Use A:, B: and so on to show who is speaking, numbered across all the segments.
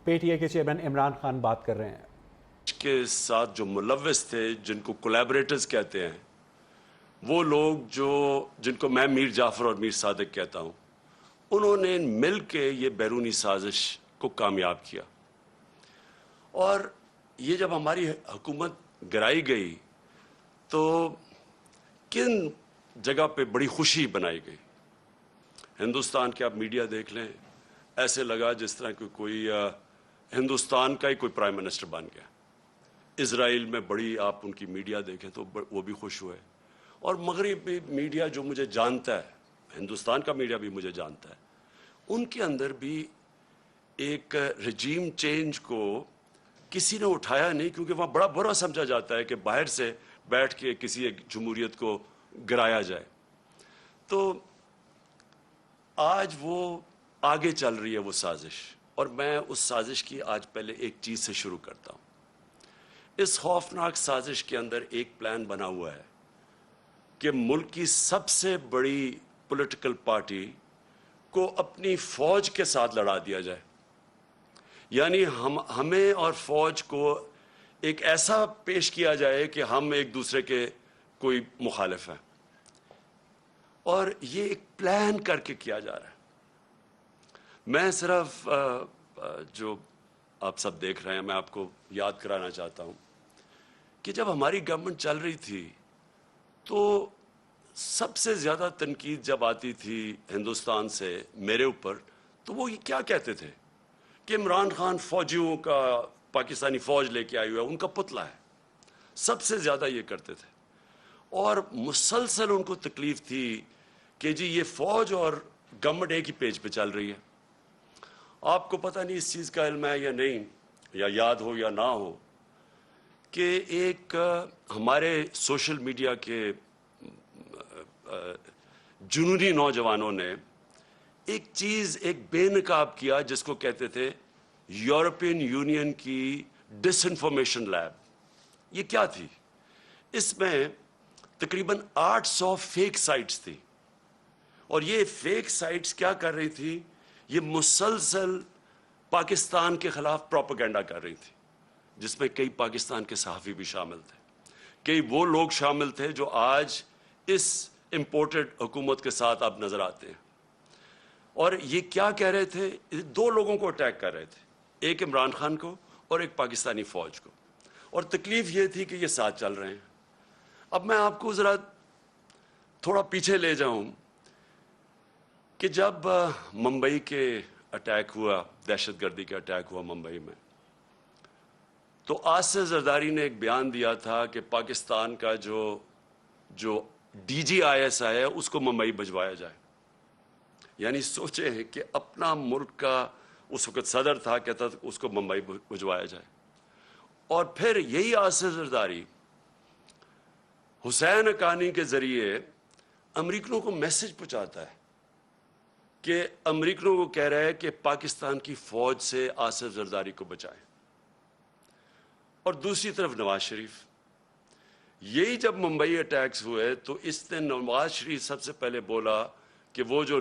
A: P T I کے chairman Imran Khan بات کر رہے ہیں.
B: کے ساتھ جو ملوث تھے، جن کو کولیبریٹرز کہتے ہیں، وہ لوگ جن کو میں میر جعفر اور میر صادق کہتا ہوں، انہوں نے مل کے یہ بیرونی سازش کو کامیاب کیا. اور یہ جب ہماری حکومت گرائی گئی تو کن جگہ پہ بڑی خوشی بنائی گئی. ہندوستان کے آپ میڈیا دیکھ لیں، ایسے لگا جس طرح کہ کوئی ہندوستان کا ہی کوئی پرائم منسٹر بن گیا. اسرائیل میں بڑی آپ ان کی میڈیا دیکھیں تو وہ بھی خوش ہوئے. اور مغربی میڈیا جو مجھے جانتا ہے، ہندوستان کا میڈیا بھی مجھے جانتا ہے، ان کے اندر بھی ایک رجیم چینج کو کسی نے اٹھایا نہیں، کیونکہ وہاں بڑا برا سمجھا جاتا ہے کہ باہر سے بیٹھ کے کسی ایک جمہوریت کو گرایا جائے. تو آج وہ آگے چل رہی ہے وہ سازش، اور میں اس سازش کی آج پہلے ایک چیز سے شروع کرتا ہوں. اس خوفناک سازش کے اندر ایک پلان بنا ہوا ہے کہ ملک کی سب سے بڑی پولیٹیکل پارٹی کو اپنی فوج کے ساتھ لڑا دیا جائے. یعنی ہمیں اور فوج کو ایک ایسا پیش کیا جائے کہ ہم ایک دوسرے کے کوئی مخالف ہیں، اور یہ ایک پلان کر کے کیا جا رہا ہے. میں صرف جو آپ سب دیکھ رہے ہیں، میں آپ کو یاد کرانا چاہتا ہوں کہ جب ہماری گورنمنٹ چل رہی تھی تو سب سے زیادہ تنقید جب آتی تھی ہندوستان سے میرے اوپر، تو وہ یہ کیا کہتے تھے کہ عمران خان فوجیوں کا، پاکستانی فوج لے کے آئی ہوئی ہے، ان کا پتلا ہے. سب سے زیادہ یہ کرتے تھے. اور مسلسل ان کو تکلیف تھی کہ جی یہ فوج اور گورنمنٹ ایک ہی پیج پہ چل رہی ہے. آپ کو پتہ نہیں اس چیز کا علم ہے یا نہیں، یا یاد ہو یا نہ ہو، کہ ایک ہمارے سوشل میڈیا کے جنونی نوجوانوں نے ایک چیز، ایک بے نقاب کیا جس کو کہتے تھے یورپین یونین کی ڈس انفارمیشن لیب. یہ کیا تھی؟ اس میں تقریباً 800 فیک سائٹس تھی، اور یہ فیک سائٹس کیا کر رہی تھی؟ یہ مسلسل پاکستان کے خلاف پروپیگنڈا کر رہی تھی، جس میں کئی پاکستان کے صحافی بھی شامل تھے. کئی وہ لوگ شامل تھے جو آج اس امپورٹڈ حکومت کے ساتھ آپ نظر آتے ہیں. اور یہ کیا کہہ رہے تھے؟ دو لوگوں کو اٹیک کر رہے تھے، ایک عمران خان کو اور ایک پاکستانی فوج کو. اور تکلیف یہ تھی کہ یہ ساتھ چل رہے ہیں. اب میں آپ کو ذرا تھوڑا پیچھے لے جاؤں کہ جب ممبئی کے اٹیک ہوا، دہشت گردی کا اٹیک ہوا ممبئی میں، تو آصف زرداری نے ایک بیان دیا تھا کہ پاکستان کا جو D G I S I ہے اس کو ممبئی بھجوایا جائے. یعنی سوچیں کہ اپنا ملک کا اس وقت صدر تھا، کہتا تھا اس کو ممبئی بھجوایا جائے. اور پھر یہی آصف زرداری حسین حقانی کے ذریعے امریکنوں کو میسج پہنچاتا ہے کہ امریکنوں کو کہہ رہا ہے کہ پاکستان کی فوج سے آصف زرداری کو بچائیں. اور دوسری طرف نواز شریف، یہی جب ممبئی اٹیکس ہوئے تو اس نے نواز شریف سب سے پہلے بولا کہ وہ جو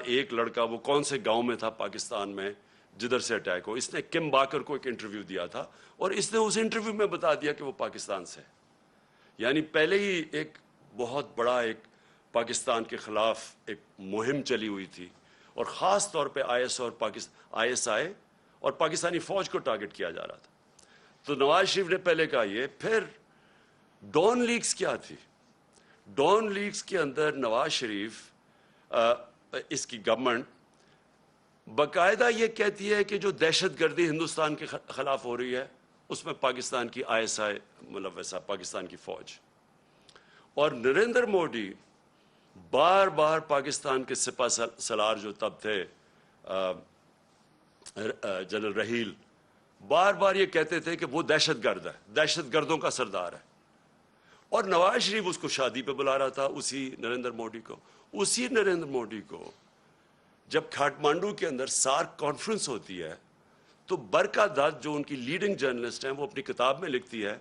B: ایک لڑکا وہ کون سے گاؤں میں تھا پاکستان میں جدھر سے اٹیک ہو. اس نے کم باکر کو ایک انٹرویو دیا تھا، اور اس نے اس انٹرویو میں بتا دیا کہ وہ پاکستان سے. یعنی پہلے ہی ایک بہت بڑا ایک پاکستان کے خلاف ایک مہم چلی ہوئی تھی، اور خاص طور پہ آئی ایس آئی اور پاکستانی فوج کو ٹارگٹ کیا جا رہا تھا. تو نواز شریف نے پہلے کہا یہ. پھر ڈان لیکس کیا تھی؟ ڈان لیکس کے اندر نواز شریف، اس کی گورنمنٹ باقاعدہ یہ کہتی ہے کہ جو دہشت گردی ہندوستان کے خلاف ہو رہی ہے اس میں پاکستان کی آئی ایس آئی ملوث ہے، پاکستان کی فوج. اور نریندر مودی بار بار پاکستان کے سپہ سالار جو تب تھے جنرل رحیل، بار بار یہ کہتے تھے کہ وہ دہشت گرد ہے، دہشت گردوں کا سردار ہے. اور نواز شریف اس کو شادی پہ بلا رہا تھا، اسی نریندر مودی کو. اسی نریندر مودی کو جب کھاٹمانڈو کے اندر سارک کانفرنس ہوتی ہے تو برکا دت جو ان کی لیڈنگ جرنلسٹ ہیں، وہ اپنی کتاب میں لکھتی ہے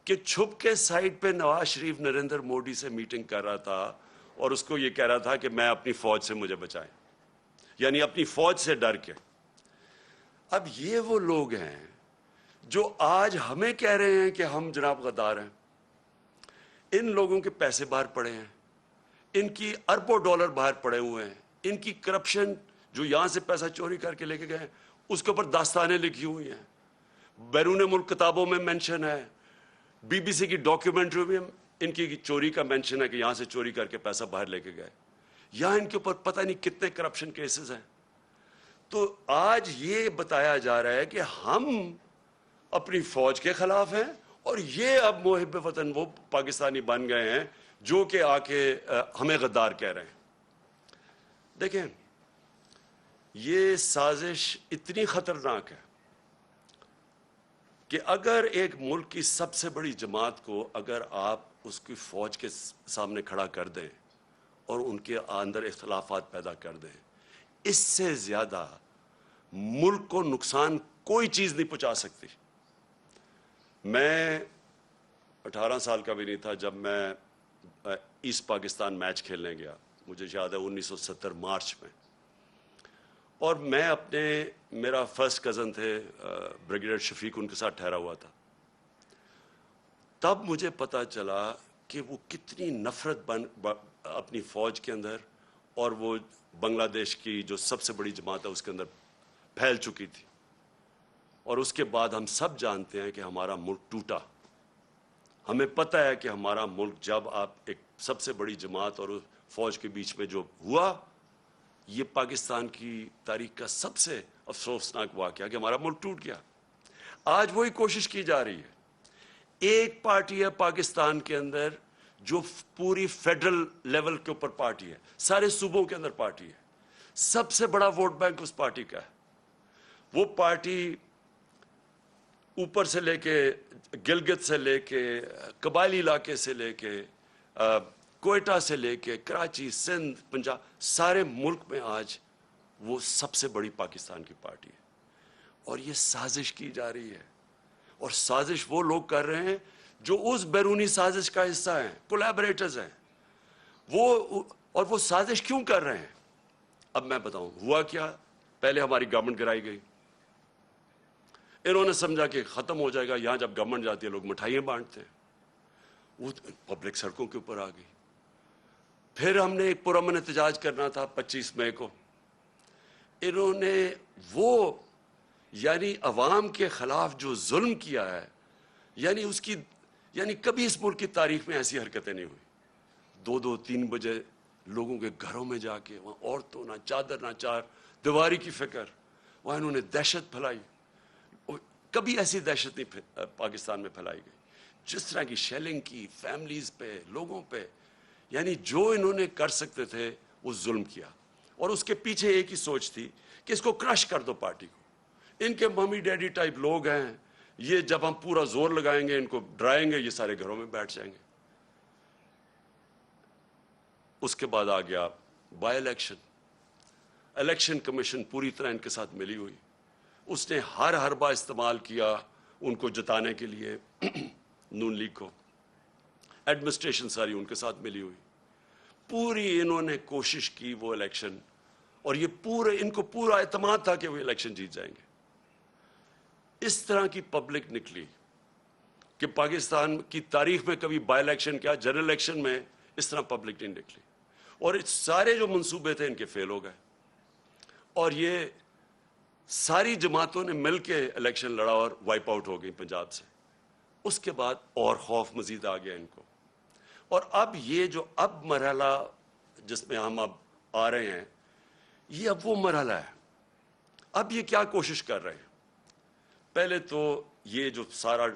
B: کہ چھپ کے سائٹ پہ نواز شریف نریندر مودی سے میٹنگ کر رہا تھا اور اس کو یہ کہہ رہا تھا کہ میں اپنی فوج سے مجھے بچائیں، یعنی اپنی فوج سے ڈر کے. اب یہ وہ لوگ ہیں جو آج ہمیں کہہ رہے ہیں کہ ہم جناب غدار ہیں. ان لوگوں کے پیسے باہر پڑے ہیں, ان کی اربوں ڈالر باہر پڑے ہوئے ہیں, ان کی کرپشن جو یہاں سے پیسہ چوری کر کے لے کے گئے اس کے اوپر داستانیں لکھی ہوئی ہیں, بیرون ملک کتابوں میں مینشن ہے, بی بی سی کی ڈاکیومنٹری میں ان کی چوری کا مینشن ہے کہ یہاں سے چوری کر کے پیسہ باہر لے کے گئے. یہاں ان کے اوپر پتہ نہیں کتنے کرپشن کیسز ہیں. تو آج یہ بتایا جا رہا ہے کہ ہم اپنی فوج کے خلاف ہیں اور یہ اب محب وطن وہ پاکستانی بن گئے ہیں جو کہ آ کے ہمیں غدار کہہ رہے ہیں. دیکھیں, یہ سازش اتنی خطرناک ہے کہ اگر ایک ملک کی سب سے بڑی جماعت کو اگر آپ اس کی فوج کے سامنے کھڑا کر دیں اور ان کے اندر اختلافات پیدا کر دیں, اس سے زیادہ ملک کو نقصان کوئی چیز نہیں پہنچا سکتی. میں 18 سال کا بھی نہیں تھا جب میں ایسٹ پاکستان میچ کھیلنے گیا, مجھے یاد ہے 1970 مارچ میں, اور میں میرا فرسٹ کزن تھے بریگیڈیئر شفیق, ان کے ساتھ ٹھہرا ہوا تھا. تب مجھے پتا چلا کہ وہ کتنی نفرت اپنی فوج کے اندر اور وہ بنگلہ دیش کی جو سب سے بڑی جماعت ہے اس کے اندر پھیل چکی تھی. اور اس کے بعد ہم سب جانتے ہیں کہ ہمارا ملک ٹوٹا. ہمیں پتہ ہے کہ ہمارا ملک جب آپ ایک سب سے بڑی جماعت اور فوج کے بیچ میں جو ہوا, یہ پاکستان کی تاریخ کا سب سے افسوسناک واقعہ کہ ہمارا ملک ٹوٹ گیا. آج وہی کوشش کی جا رہی ہے. ایک پارٹی ہے پاکستان کے اندر جو پوری فیڈرل لیول کے اوپر پارٹی ہے, سارے صوبوں کے اندر پارٹی ہے, سب سے بڑا ووٹ بینک اس پارٹی کا ہے. وہ پارٹی اوپر سے لے کے گلگت سے لے کے قبائلی علاقے سے لے کے کوئٹہ سے لے کے کراچی, سندھ, پنجاب, سارے ملک میں آج وہ سب سے بڑی پاکستان کی پارٹی ہے. اور یہ سازش کی جا رہی ہے, اور سازش وہ لوگ کر رہے ہیں جو اس بیرونی سازش کا حصہ ہیں, کولیبریٹرز ہیں وہ. اور وہ سازش کیوں کر رہے ہیں اب میں بتاؤں. ہوا کیا, پہلے ہماری گورنمنٹ گرائی گئی, انہوں نے سمجھا کہ ختم ہو جائے گا. یہاں جب گورنمنٹ جاتی ہے لوگ مٹھائیاں بانٹتے ہیں, وہ پبلک سڑکوں کے اوپر آ گئی. پھر ہم نے ایک پرامن احتجاج کرنا تھا 25 مئی کو. انہوں نے وہ یعنی عوام کے خلاف جو ظلم کیا ہے, یعنی کبھی اس ملک کی تاریخ میں ایسی حرکتیں نہیں ہوئی. 2-3 بجے لوگوں کے گھروں میں جا کے وہاں عورتوں نہ چادر نہ چار دیواری کی فکر, وہاں انہوں نے دہشت پھیلائی. کبھی ایسی دہشت نہیں پاکستان میں پھیلائی گئی جس طرح کی شیلنگ کی فیملیز پہ, لوگوں پہ. یعنی جو انہوں نے کر سکتے تھے وہ ظلم کیا, اور اس کے پیچھے ایک ہی سوچ تھی کہ اس کو کرش کر دو پارٹی کو. ان کے ممی ڈیڈی ٹائپ لوگ ہیں, یہ جب ہم پورا زور لگائیں گے, ان کو ڈرائیں گے, یہ سارے گھروں میں بیٹھ جائیں گے. اس کے بعد آ گیا بائی الیکشن. الیکشن کمیشن پوری طرح ان کے ساتھ ملی ہوئی. اس نے ہر حربہ استعمال کیا ان کو جتانے کے لیے نون لیگ کو. ایڈمنسٹریشن ساری ان کے ساتھ ملی ہوئی. پوری انہوں نے کوشش کی وہ الیکشن, اور یہ ان کو پورا اعتماد تھا کہ وہ الیکشن جیت جائیں گے. اس طرح کی پبلک نکلی کہ پاکستان کی تاریخ میں کبھی بائی الیکشن کیا, جنرل الیکشن میں اس طرح پبلک نہیں نکلی. اور سارے جو منصوبے تھے ان کے فیل ہو گئے, اور یہ ساری جماعتوں نے مل کے الیکشن لڑا اور وائپ آؤٹ ہو گئی پنجاب سے. اس کے بعد اور خوف مزید آ گیا ان کو. اور اب یہ جو اب مرحلہ جس میں ہم اب آ رہے ہیں, یہ اب وہ مرحلہ ہے. اب یہ کیا کوشش کر رہے ہیں, پہلے تو یہ جو سارا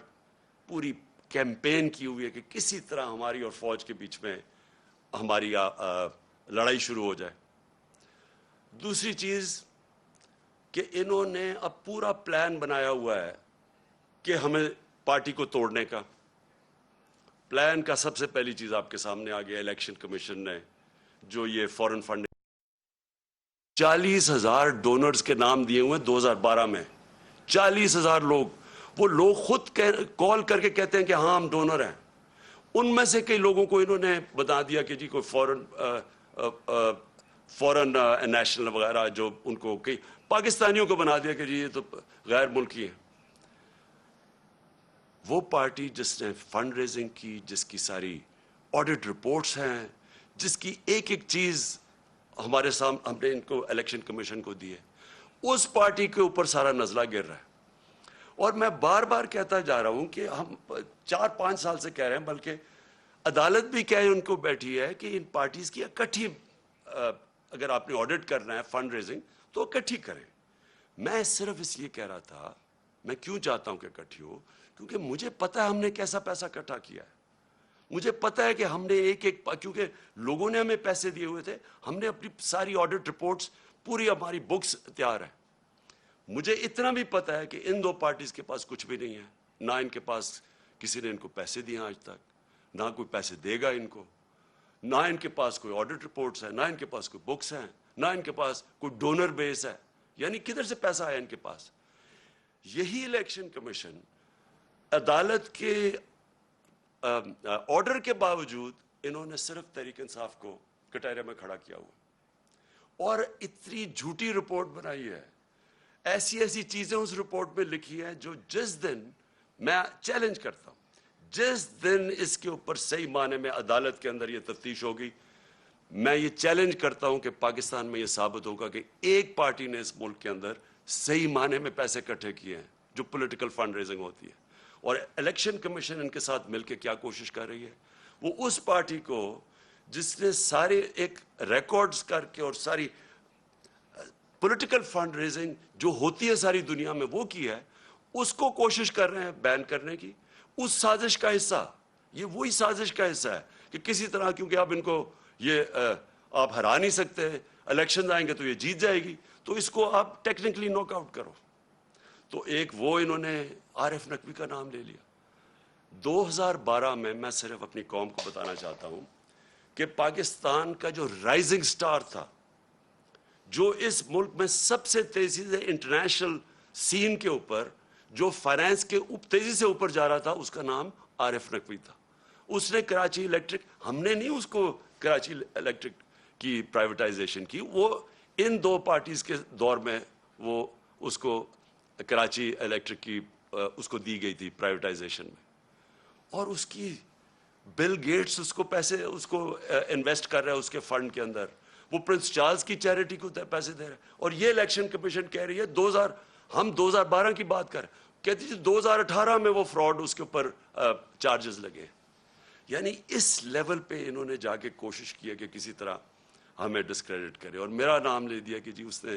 B: پوری کیمپین کی ہوئی ہے کہ کسی طرح ہماری اور فوج کے بیچ میں ہماری لڑائی شروع ہو جائے. دوسری چیز کہ انہوں نے اب پورا پلان بنایا ہوا ہے کہ ہمیں پارٹی کو توڑنے کا. پلان کا سب سے پہلی چیز آپ کے سامنے آ گیا, الیکشن کمیشن نے جو یہ فورن فنڈ 40,000 ڈونرز کے نام دیے ہوئے 2012 میں. 40,000 لوگ, وہ لوگ خود کال کر کے کہتے ہیں کہ ہاں ہم ڈونر ہیں. ان میں سے کئی لوگوں کو انہوں نے بتا دیا کہ جی کوئی فورن نیشنل وغیرہ جو ان کو کئی پاکستانیوں کو بنا دیا کہ جی یہ تو غیر ملکی ہیں. وہ پارٹی جس نے فنڈ ریزنگ کی، جس کی ساری آڈٹ رپورٹس ہیں، جس کی ایک ایک چیز ہمارے سامنے ہم نے ان کو الیکشن کمیشن کو دی ہے، اس پارٹی کے اوپر سارا نزلہ گر رہا ہے. اور میں بار بار کہتا جا رہا ہوں کہ ہم 4-5 سال سے کہہ رہے ہیں، بلکہ عدالت بھی کہے ان کو بیٹھی ہے کہ ان پارٹیز کی اکٹھی اگر آپ نے آڈٹ کرنا ہے فنڈ ریزنگ تو اکٹھی کریں. میں صرف اس لیے کہہ رہا تھا، میں کیوں چاہتا ہوں کہ اکٹھی ہو، کیونکہ مجھے پتا ہے ہم نے کیسا پیسہ اکٹھا کیا ہے. مجھے پتا ہے کہ ہم نے ایک کیونکہ لوگوں نے ہمیں پیسے دیے ہوئے تھے، ہم نے اپنی ساری آڈٹ رپورٹس، پوری ہماری بکس تیار ہیں. مجھے اتنا بھی پتا ہے کہ ان دو پارٹیز کے پاس کچھ بھی نہیں ہے، نہ ان کے پاس کسی نے ان کو پیسے دیے آج تک، نہ کوئی پیسے دے گا ان کو، نہ ان کے پاس کوئی آڈٹ رپورٹس ہیں، نہ ان کے پاس کوئی بکس ہیں، نہ ان کے پاس کوئی ڈونر بیس ہے. یعنی کدھر سے پیسہ آیا ان کے پاس؟ یہی الیکشن کمیشن عدالت کے آرڈر کے باوجود انہوں نے صرف تحریک انصاف کو کٹہرے میں کھڑا کیا ہوا اور اتنی جھوٹی رپورٹ بنائی ہے، ایسی ایسی چیزیں اس رپورٹ میں لکھی ہیں جو جس دن میں چیلنج کرتا ہوں، جس دن اس کے اوپر صحیح معنی میں عدالت کے اندر یہ تفتیش ہوگی، میں یہ چیلنج کرتا ہوں کہ پاکستان میں یہ ثابت ہوگا کہ ایک پارٹی نے اس ملک کے اندر صحیح معنی میں پیسے اکٹھے کیے ہیں جو پولیٹیکل فنڈ ریزنگ ہوتی ہے. اور الیکشن کمیشن ان کے ساتھ مل کے کیا کوشش کر رہی ہے، وہ اس پارٹی کو جس نے سارے ایک ریکارڈز کر کے اور ساری پولیٹیکل فنڈ ریزنگ جو ہوتی ہے ساری دنیا میں وہ کی ہے، اس کو کوشش کر رہے ہیں بین کرنے کی. اس سازش کا حصہ، یہ وہی سازش کا حصہ ہے کہ کسی طرح، کیونکہ اب ان کو یہ آپ ہرا نہیں سکتے، الیکشن آئیں گے تو یہ جیت جائے گی، تو اس کو آپ ٹیکنیکلی ناک آؤٹ کرو. تو ایک وہ انہوں نے عارف نقوی کا نام لے لیا. 2012 میں میں صرف اپنی قوم کو بتانا چاہتا ہوں کہ پاکستان کا جو رائزنگ سٹار تھا، جو اس ملک میں سب سے تیزی سے انٹرنیشنل سین کے اوپر جو فائنانس کے تیزی سے اوپر جا رہا تھا، اس کا نام عارف نقوی تھا. اس نے کراچی الیکٹرک، ہم نے نہیں اس کو کراچی الیکٹرک کی پرائیویٹائزیشن کی، وہ ان دو پارٹیز کے دور میں وہ اس کو کراچی الیکٹرک کی اس کو دی گئی تھی پرائیویٹائزیشن میں. اور اس کی بل گیٹس اس کو پیسے اس کو انویسٹ کر رہا ہے اس کے فنڈ کے اندر، وہ پرنس چارلز کی چیریٹی کو پیسے دے رہا ہے. اور یہ الیکشن کمیشن کہہ رہی ہے ہم 2012 کی بات کر، کہتی تھی 2018 میں وہ فراڈ اس کے اوپر چارجز لگے. یعنی اس لیول پہ انہوں نے جا کے کوشش کی ہے کہ کسی طرح ہمیں ڈسکریڈٹ کرے، اور میرا نام لے دیا کہ جی اس نے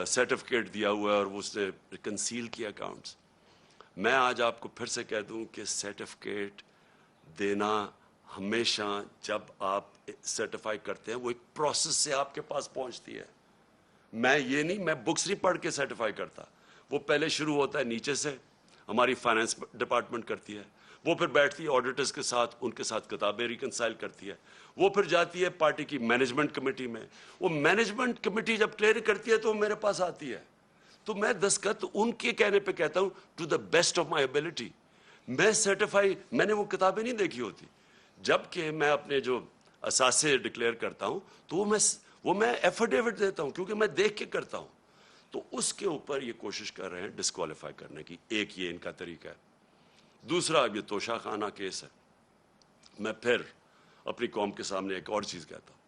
B: سرٹیفکیٹ دیا ہوا ہے اور وہ اس نے کنسیل کیا اکاؤنٹس. میں آج آپ کو پھر سے کہہ دوں کہ سرٹیفکیٹ دینا ہمیشہ، جب آپ سرٹیفائی کرتے ہیں، وہ ایک پروسیس سے آپ کے پاس پہنچتی ہے. میں بکس نہیں پڑھ کے سرٹیفائی کرتا، وہ پہلے شروع ہوتا ہے نیچے سے، ہماری فائنانس ڈپارٹمنٹ کرتی ہے، وہ پھر بیٹھتی ہے آڈیٹرز کے ساتھ، ان کے ساتھ کتابیں ریکنسائل کرتی ہے، وہ پھر جاتی ہے پارٹی کی مینجمنٹ کمیٹی میں، وہ مینجمنٹ کمیٹی جب کلیئر کرتی ہے تو میرے پاس آتی ہے، تو میں دستخط ان کے کہنے پہ کہتا ہوں to the best of my ability. میں سرٹیفائی، میں نے وہ کتابیں نہیں دیکھی ہوتی، جبکہ میں اپنے جو اثاثے ڈکلیئر کرتا ہوں تو وہ میں ایفیڈیوٹ دیتا ہوں کیونکہ میں دیکھ کے کرتا ہوں. تو اس کے اوپر یہ کوشش کر رہے ہیں ڈسکوالیفائی کرنے کی. ایک یہ ان کا طریقہ ہے. دوسرا یہ توشہ خانہ کیس ہے. میں پھر اپنی قوم کے سامنے ایک اور چیز کہتا ہوں،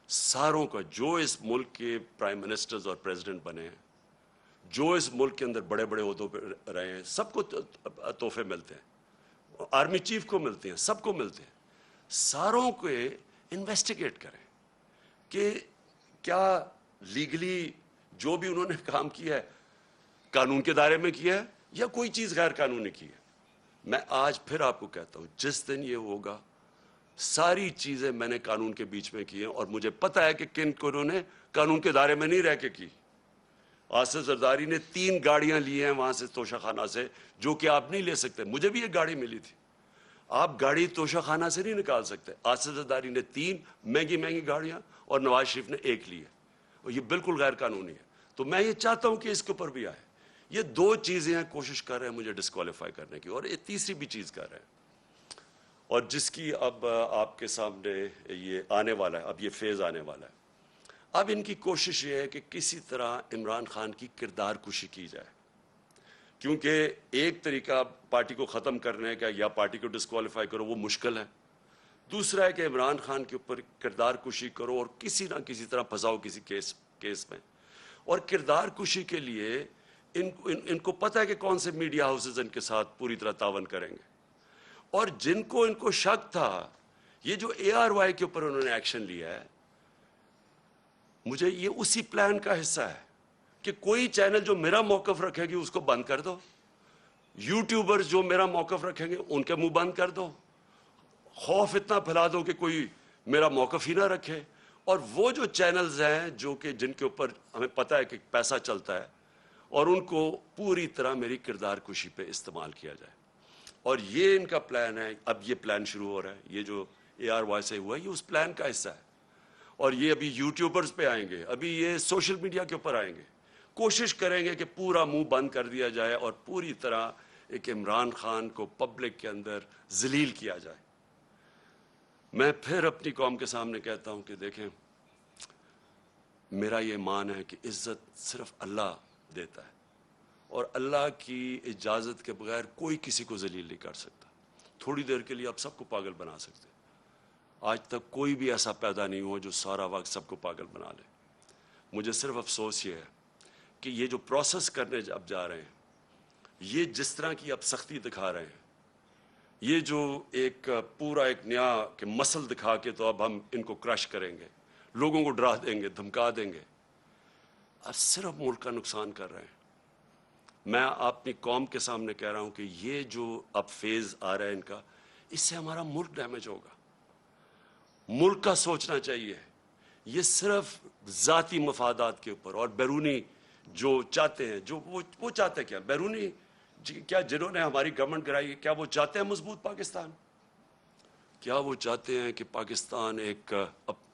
B: ساروں کا جو اس ملک کے پرائم منسٹرز اور پریزیڈنٹ بنے ہیں، جو اس ملک کے اندر بڑے بڑے عہدوں پہ رہے ہیں، سب کو تحفے ملتے ہیں، آرمی چیف کو ملتے ہیں، سب کو ملتے ہیں. ساروں کو انویسٹیگیٹ کریں کہ کیا لیگلی جو بھی انہوں نے کام کیا ہے قانون کے دائرے میں کیا ہے یا کوئی چیز غیر قانونی کی ہے. میں آج پھر آپ کو کہتا ہوں، جس دن یہ ہوگا، ساری چیزیں میں نے قانون کے بیچ میں کی ہیں، اور مجھے پتا ہے کہ کن کو انہوں نے قانون کے دائرے میں نہیں رہ کے کی. آصف زرداری نے 3 گاڑیاں لی ہیں وہاں سے توشہ خانہ سے، جو کہ آپ نہیں لے سکتے. مجھے بھی ایک گاڑی ملی تھی، آپ گاڑی توشہ خانہ سے نہیں نکال سکتے. آصف زرداری نے 3 مہنگی گاڑیاں اور نواز شریف نے 1 لی ہے، اور یہ بالکل غیر قانونی ہے. تو میں یہ چاہتا ہوں کہ اس کے اوپر بھی آئے. یہ 2 چیزیں ہیں کوشش کر رہے ہیں مجھے ڈسکوالیفائی کرنے کی، اور ایک تیسری بھی چیز کر رہے ہیں، اور جس کی اب آپ کے سامنے یہ آنے والا ہے، اب یہ فیز آنے والا ہے. اب ان کی کوشش یہ ہے کہ کسی طرح عمران خان کی کردار کشی کی جائے، کیونکہ ایک طریقہ پارٹی کو ختم کرنے کا یا پارٹی کو ڈسکوالیفائی کرو وہ مشکل ہے، دوسرا ہے کہ عمران خان کے اوپر کردار کشی کرو اور کسی نہ کسی طرح پھنساؤ کسی کیس میں. اور کردار کشی کے لیے ان کو پتہ ہے کہ کون سے میڈیا ہاؤسز ان کے ساتھ پوری طرح تعاون کریں گے، اور جن کو ان کو شک تھا، یہ جو ARY کے اوپر انہوں نے ایکشن لیا ہے، مجھے یہ اسی پلان کا حصہ ہے کہ کوئی چینل جو میرا موقف رکھے گی اس کو بند کر دو، یوٹیوبرز جو میرا موقف رکھیں گے ان کے منہ بند کر دو، خوف اتنا پھیلا دو کہ کوئی میرا موقف ہی نہ رکھے، اور وہ جو چینلز ہیں جو کہ جن کے اوپر ہمیں پتہ ہے کہ پیسہ چلتا ہے، اور ان کو پوری طرح میری کردار کشی پہ استعمال کیا جائے. اور یہ ان کا پلان ہے. اب یہ پلان شروع ہو رہا ہے، یہ جو ARY سے ہوا ہے یہ اس پلان کا حصہ ہے، اور یہ ابھی یوٹیوبرز پہ آئیں گے، ابھی یہ سوشل میڈیا کے اوپر آئیں گے، کوشش کریں گے کہ پورا منہ بند کر دیا جائے اور پوری طرح ایک عمران خان کو پبلک کے اندر ذلیل کیا جائے. میں پھر اپنی قوم کے سامنے کہتا ہوں کہ دیکھیں، میرا یہ ایمان ہے کہ عزت صرف اللہ دیتا ہے، اور اللہ کی اجازت کے بغیر کوئی کسی کو ذلیل نہیں کر سکتا. تھوڑی دیر کے لیے آپ سب کو پاگل بنا سکتے ہیں، آج تک کوئی بھی ایسا پیدا نہیں ہوا جو سارا وقت سب کو پاگل بنا لے. مجھے صرف افسوس یہ ہے کہ یہ جو پروسیس کرنے اب جا رہے ہیں، یہ جس طرح کی اب سختی دکھا رہے ہیں، یہ جو ایک پورا ایک نیا کہ مسل دکھا کے تو اب ہم ان کو کرش کریں گے، لوگوں کو ڈرا دیں گے، دھمکا دیں گے، اب صرف ملک کا نقصان کر رہے ہیں. میں اپنی قوم کے سامنے کہہ رہا ہوں کہ یہ جو اب فیز آ رہا ہے ان کا، اس سے ہمارا ملک ڈیمیج ہوگا. ملک کا سوچنا چاہیے. یہ صرف ذاتی مفادات کے اوپر اور بیرونی جو چاہتے ہیں، جو وہ چاہتے ہیں کیا بیرونی کیا جنہوں نے ہماری گورنمنٹ گرائی، کیا وہ چاہتے ہیں مضبوط پاکستان؟ کیا وہ چاہتے ہیں کہ پاکستان ایک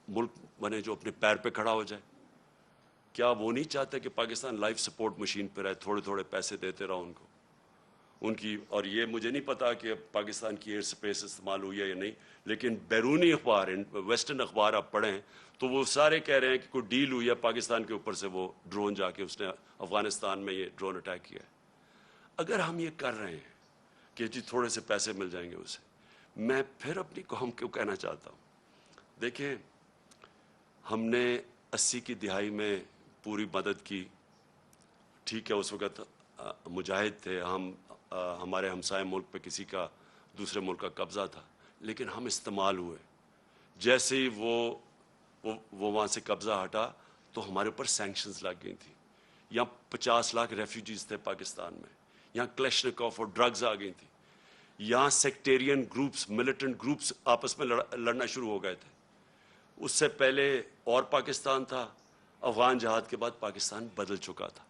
B: ملک بنے جو اپنے پیر پہ کھڑا ہو جائے؟ کیا وہ نہیں چاہتے کہ پاکستان لائف سپورٹ مشین پہ رہے، تھوڑے تھوڑے پیسے دیتے رہو ان کو، ان کی؟ اور یہ مجھے نہیں پتا کہ پاکستان کی ایئر سپیس استعمال ہوئی ہے یا نہیں، لیکن بیرونی اخبار، ویسٹرن اخبار آپ پڑھیں تو وہ سارے کہہ رہے ہیں کہ کوئی ڈیل ہوئی ہے پاکستان کے اوپر سے، وہ ڈرون جا کے اس نے افغانستان میں یہ ڈرون اٹیک کیا ہے. اگر ہم یہ کر رہے ہیں کہ جی تھوڑے سے پیسے مل جائیں گے اسے، میں پھر اپنی قوم کو کہنا چاہتا ہوں، دیکھیں ہم نے 80 کی دہائی میں پوری مدد کی، ٹھیک ہے اس وقت مجاہد تھے ہم، ہمارے ہمسائے ملک پہ کسی کا دوسرے ملک کا قبضہ تھا، لیکن ہم استعمال ہوئے. جیسے ہی وہ وہاں سے قبضہ ہٹا تو ہمارے اوپر سینکشنز لگ گئی تھیں. یہاں 50 لاکھ ریفیوجیز تھے پاکستان میں، یہاں کلیشنکوف اور ڈرگز آ گئی تھیں، یہاں سیکٹیرین گروپس، ملیٹنٹ گروپس آپس میں لڑنا شروع ہو گئے تھے. اس سے پہلے اور پاکستان تھا، افغان جہاد کے بعد پاکستان بدل چکا تھا.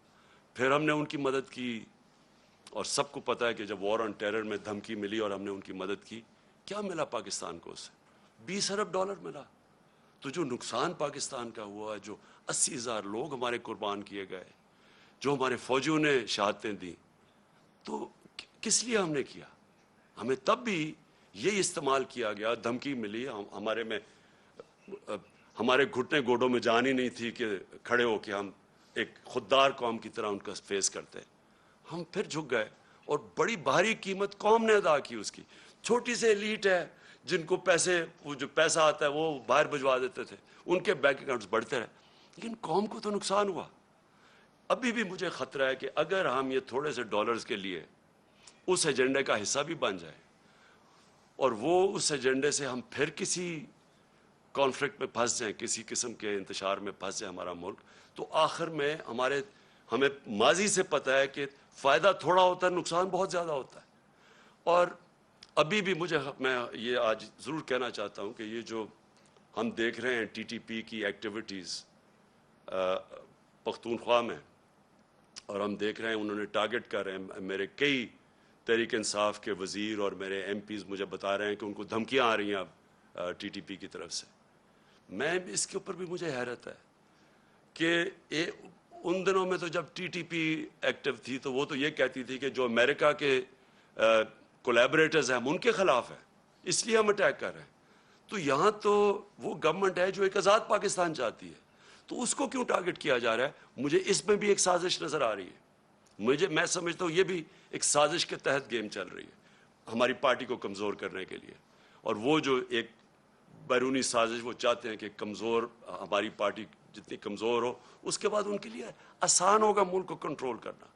B: پھر ہم نے ان کی مدد کی، اور سب کو پتہ ہے کہ جب وار آن ٹیرر میں دھمکی ملی اور ہم نے ان کی مدد کی، کیا ملا پاکستان کو؟ اس سے $20 ارب ملا. تو جو نقصان پاکستان کا ہوا، جو 80,000 لوگ ہمارے قربان کیے گئے، جو ہمارے فوجیوں نے شہادتیں دیں، تو کس لیے ہم نے کیا؟ ہمیں تب بھی یہی استعمال کیا گیا، دھمکی ملی، ہمارے گھٹنے گوڈوں میں جان ہی نہیں تھی کہ کھڑے ہو کے ہم ایک خوددار قوم کی طرح ان کا فیس کرتے. ہم پھر جھک گئے، اور بڑی بھاری قیمت قوم نے ادا کی اس کی. چھوٹی سے ایلیٹ ہے جن کو وہ جو پیسہ آتا ہے وہ باہر بھجوا دیتے تھے، ان کے بینک اکاؤنٹس بڑھتے رہے، لیکن قوم کو تو نقصان ہوا. ابھی بھی مجھے خطرہ ہے کہ اگر ہم یہ تھوڑے سے ڈالرز کے لیے اس ایجنڈے کا حصہ بھی بن جائے، اور وہ اس ایجنڈے سے ہم پھر کسی کانفلکٹ میں پھنس جائیں، کسی قسم کے انتشار میں پھنس جائے ہمارا ملک، تو آخر میں ہمیں ماضی سے پتہ ہے کہ فائدہ تھوڑا ہوتا ہے، نقصان بہت زیادہ ہوتا ہے. اور ابھی بھی میں یہ آج ضرور کہنا چاہتا ہوں کہ یہ جو ہم دیکھ رہے ہیں TTP کی ایکٹیویٹیز پختونخوا میں، اور ہم دیکھ رہے ہیں انہوں نے ٹارگٹ کر رہے ہیں، میرے کئی تحریک انصاف کے وزیر اور میرے MPs مجھے بتا رہے ہیں کہ ان کو دھمکیاں آ رہی ہیں اب TTP کی طرف سے. میں اس کے اوپر بھی مجھے حیرت ہے کہ ان دنوں میں تو جب TTP ایکٹیو تھی تو وہ تو یہ کہتی تھی کہ جو امریکہ کے کولیبریٹرز ہیں ہم ان کے خلاف ہیں، اس لیے ہم اٹیک کر رہے ہیں. تو یہاں تو وہ گورنمنٹ ہے جو ایک آزاد پاکستان چاہتی ہے. تو اس کو کیوں ٹارگٹ کیا جا رہا ہے؟ مجھے اس میں بھی ایک سازش نظر آ رہی ہے. میں سمجھتا ہوں یہ بھی ایک سازش کے تحت گیم چل رہی ہے ہماری پارٹی کو کمزور کرنے کے لیے. اور وہ جو ایک بیرونی سازش وہ چاہتے ہیں کہ کمزور ہماری پارٹی جتنی کمزور ہو اس کے بعد ان کے لیے آسان ہوگا ملک کو کنٹرول کرنا.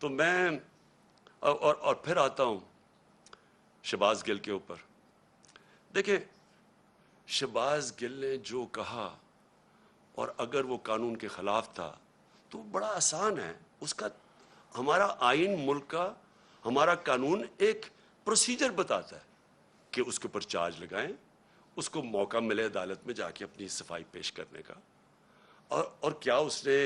B: تو میں اور پھر آتا ہوں شہباز گل کے اوپر. دیکھیں شہباز گل نے جو کہا اور اگر وہ قانون کے خلاف تھا تو بڑا آسان ہے. اس کا ہمارا آئین ملک کا ہمارا قانون ایک پروسیجر بتاتا ہے کہ اس کے اوپر چارج لگائیں, اس کو موقع ملے عدالت میں جا کے اپنی صفائی پیش کرنے کا. اور کیا اس نے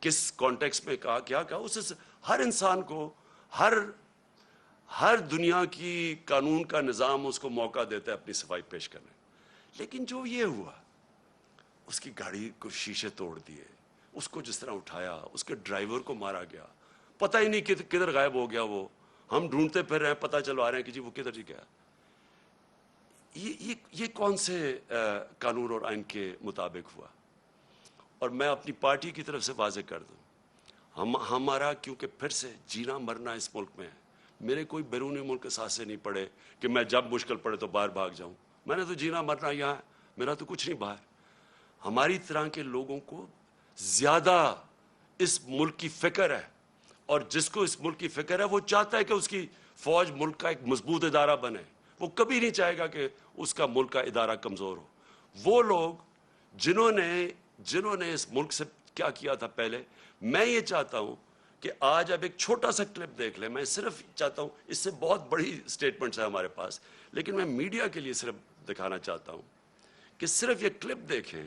B: کس کانٹیکس میں کہا, کیا کہا, اس ہر انسان کو ہر دنیا کی قانون کا نظام اس کو موقع دیتا ہے اپنی صفائی پیش کرنے. لیکن جو یہ ہوا اس کی گاڑی کو شیشے توڑ دیے, اس کو جس طرح اٹھایا, اس کے ڈرائیور کو مارا گیا, پتہ ہی نہیں کدھر غائب ہو گیا وہ, ہم ڈھونڈتے پھر رہے ہیں, پتہ چلوا رہے ہیں کہ جی وہ کدھر جی گیا. یہ کون سے قانون اور آئین کے مطابق ہوا؟ اور میں اپنی پارٹی کی طرف سے واضح کر دوں, ہمارا کیونکہ پھر سے جینا مرنا اس ملک میں ہے. میرے کوئی بیرونی ملک کے ساتھ سے نہیں پڑے کہ میں جب مشکل پڑے تو باہر بھاگ جاؤں. میں نے تو جینا مرنا یہاں ہے, میرا تو کچھ نہیں باہر. ہماری طرح کے لوگوں کو زیادہ اس ملک کی فکر ہے, اور جس کو اس ملک کی فکر ہے وہ چاہتا ہے کہ اس کی فوج ملک کا ایک مضبوط ادارہ بنے. وہ کبھی نہیں چاہے گا کہ اس کا ملک کا ادارہ کمزور ہو. وہ لوگ جنہوں نے اس ملک سے کیا کیا تھا پہلے, میں یہ چاہتا ہوں کہ آج اب ایک چھوٹا سا کلپ دیکھ لیں. میں صرف چاہتا ہوں, اس سے بہت بڑی سٹیٹمنٹس ہیں ہمارے پاس, لیکن میں میڈیا کے لیے صرف دکھانا چاہتا ہوں کہ صرف یہ کلپ دیکھیں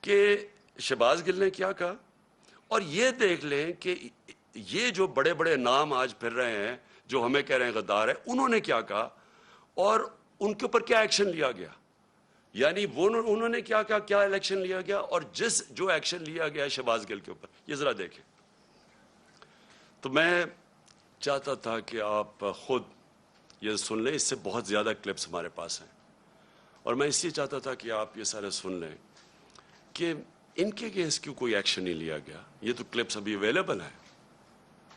B: کہ شہباز گل نے کیا کہا, اور یہ دیکھ لیں کہ یہ جو بڑے بڑے نام آج پھر رہے ہیں جو ہمیں کہہ رہے ہیں غدار ہے, انہوں نے کیا کہا اور ان کے اوپر کیا ایکشن لیا گیا. یعنی انہوں نے کیا کہا, کیا ایکشن لیا گیا, اور جو ایکشن لیا گیا شہباز گل کے اوپر, یہ ذرا دیکھیں. تو میں چاہتا تھا کہ آپ خود یہ سن لیں, اس سے بہت زیادہ کلپس ہمارے پاس ہیں, اور میں اس لیے چاہتا تھا کہ آپ یہ سارے سن لیں کہ ان کے اگینسٹ کیوں کوئی ایکشن نہیں لیا گیا. یہ تو کلپس ابھی اویلیبل ہیں.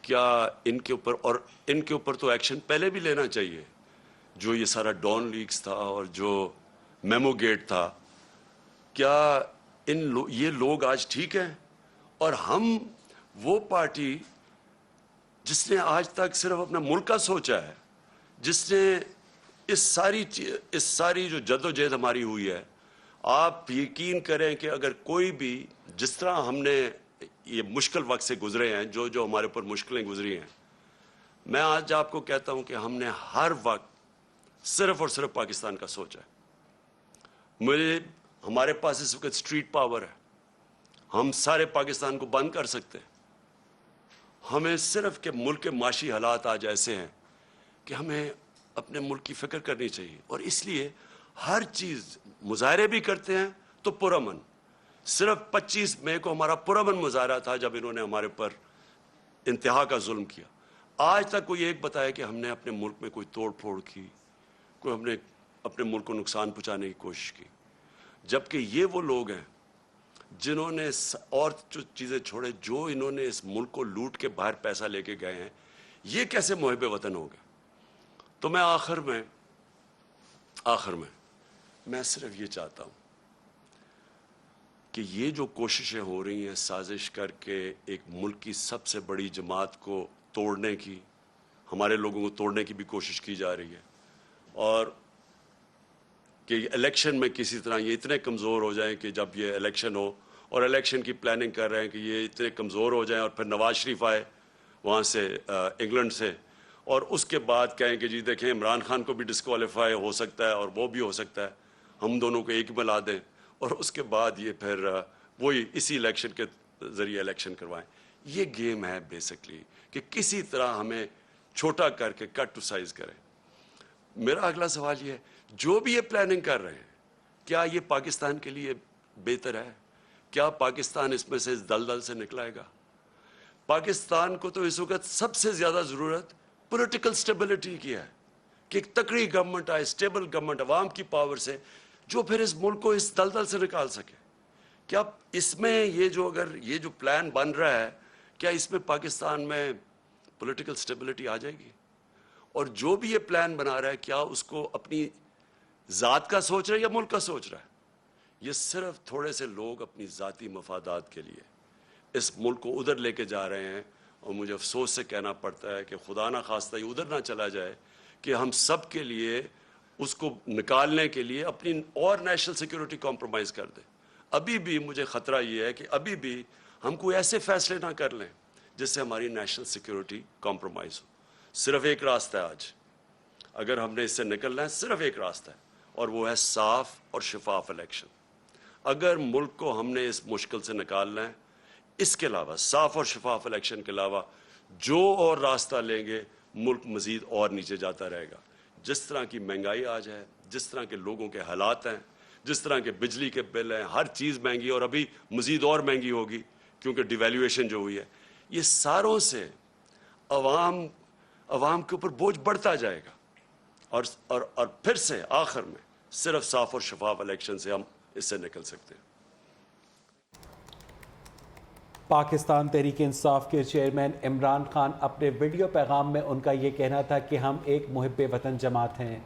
B: کیا ان کے اوپر, اور ان کے اوپر تو ایکشن پہلے بھی لینا چاہیے. جو یہ سارا ڈان لیکس تھا اور جو میمو گیٹ تھا, کیا یہ لوگ آج ٹھیک ہیں؟ اور ہم وہ پارٹی جس نے آج تک صرف اپنا ملک کا سوچا ہے, جس نے اس ساری جو جدوجہد ہماری ہوئی ہے, آپ یقین کریں کہ اگر کوئی بھی, جس طرح ہم نے یہ مشکل وقت سے گزرے ہیں, جو ہمارے اوپر مشکلیں گزری ہیں, میں آج آپ کو کہتا ہوں کہ ہم نے ہر وقت صرف اور صرف پاکستان کا سوچا ہے. ہمارے پاس اس وقت اسٹریٹ پاور ہے, ہم سارے پاکستان کو بند کر سکتے ہیں. ہمیں صرف کہ ملک کے معاشی حالات آج ایسے ہیں کہ ہمیں اپنے ملک کی فکر کرنی چاہیے, اور اس لیے ہر چیز, مظاہرے بھی کرتے ہیں تو پرامن. صرف 25 مئی کو ہمارا پرامن مظاہرہ تھا جب انہوں نے ہمارے پر انتہا کا ظلم کیا. آج تک کوئی ایک بتایا کہ ہم نے اپنے ملک میں کوئی توڑ پھوڑ کی, ہم نے اپنے ملک کو نقصان پہنچانے کی کوشش کی. جبکہ یہ وہ لوگ ہیں جنہوں نے اور جو چیزیں چھوڑے, جو انہوں نے اس ملک کو لوٹ کے باہر پیسہ لے کے گئے ہیں, یہ کیسے محب وطن ہو گئے. تو میں آخر میں میں صرف یہ چاہتا ہوں کہ یہ جو کوششیں ہو رہی ہیں سازش کر کے ایک ملک کی سب سے بڑی جماعت کو توڑنے کی, ہمارے لوگوں کو توڑنے کی بھی کوشش کی جا رہی ہے, اور کہ الیکشن میں کسی طرح یہ اتنے کمزور ہو جائیں کہ جب یہ الیکشن ہو, اور الیکشن کی پلاننگ کر رہے ہیں کہ یہ اتنے کمزور ہو جائیں, اور پھر نواز شریف آئے وہاں سے انگلینڈ سے, اور اس کے بعد کہیں کہ جی دیکھیں عمران خان کو بھی ڈسکوالیفائی ہو سکتا ہے اور وہ بھی ہو سکتا ہے, ہم دونوں کو ایک ملا دیں, اور اس کے بعد یہ پھر وہی اسی الیکشن کے ذریعے الیکشن کروائیں. یہ گیم ہے بیسکلی کہ کسی طرح ہمیں چھوٹا کر کے کٹ ٹو سائز کریں. میرا اگلا سوال یہ ہے, جو بھی یہ پلاننگ کر رہے ہیں, کیا یہ پاکستان کے لیے بہتر ہے؟ کیا پاکستان اس میں سے اس دلدل سے نکلائے گا؟ پاکستان کو تو اس وقت سب سے زیادہ ضرورت پولیٹیکل سٹیبلٹی کی ہے, کہ ایک تکڑی گورنمنٹ آئے, سٹیبل گورنمنٹ عوام کی پاور سے, جو پھر اس ملک کو اس دلدل سے نکال سکے. کیا اس میں یہ جو پلان بن رہا ہے کیا اس میں پاکستان میں پولیٹیکل سٹیبلٹی آ جائے گی؟ اور جو بھی یہ پلان بنا رہا ہے کیا اس کو اپنی ذات کا سوچ رہا ہے یا ملک کا سوچ رہا ہے؟ یہ صرف تھوڑے سے لوگ اپنی ذاتی مفادات کے لیے اس ملک کو ادھر لے کے جا رہے ہیں، اور مجھے افسوس سے کہنا پڑتا ہے کہ خدا نہ خواستہ یہ ادھر نہ چلا جائے کہ ہم سب کے لیے اس کو نکالنے کے لیے اپنی اور نیشنل سیکیورٹی کمپرومائز کر دیں۔ ابھی بھی مجھے خطرہ یہ ہے کہ ابھی بھی ہم کوئی ایسے فیصلے نہ کر لیں جس سے ہماری نیشنل سیکیورٹی کمپرومائز ہو۔ صرف ایک راستہ ہے آج، اگر ہم نے اس سے نکلنا ہے صرف ایک راستہ ہے، اور وہ ہے صاف اور شفاف الیکشن۔ اگر ملک کو ہم نے اس مشکل سے نکالنا ہے، اس کے علاوہ صاف اور شفاف الیکشن کے علاوہ جو اور راستہ لیں گے ملک مزید اور نیچے جاتا رہے گا۔ جس طرح کی مہنگائی آج ہے، جس طرح کے لوگوں کے حالات ہیں، جس طرح کے بجلی کے بل ہیں، ہر چیز مہنگی، اور ابھی مزید اور مہنگی ہوگی کیونکہ ڈیویلیویشن جو ہوئی ہے، یہ ساروں سے عوام کے اوپر بوجھ بڑھتا جائے گا، اور پھر سے آخر میں صرف صاف اور شفاف الیکشن سے ہم اس سے نکل سکتے ہیں۔
A: پاکستان تحریک انصاف کے چیئرمین عمران خان، اپنے ویڈیو پیغام میں ان کا یہ کہنا تھا کہ ہم ایک محب وطن جماعت ہیں۔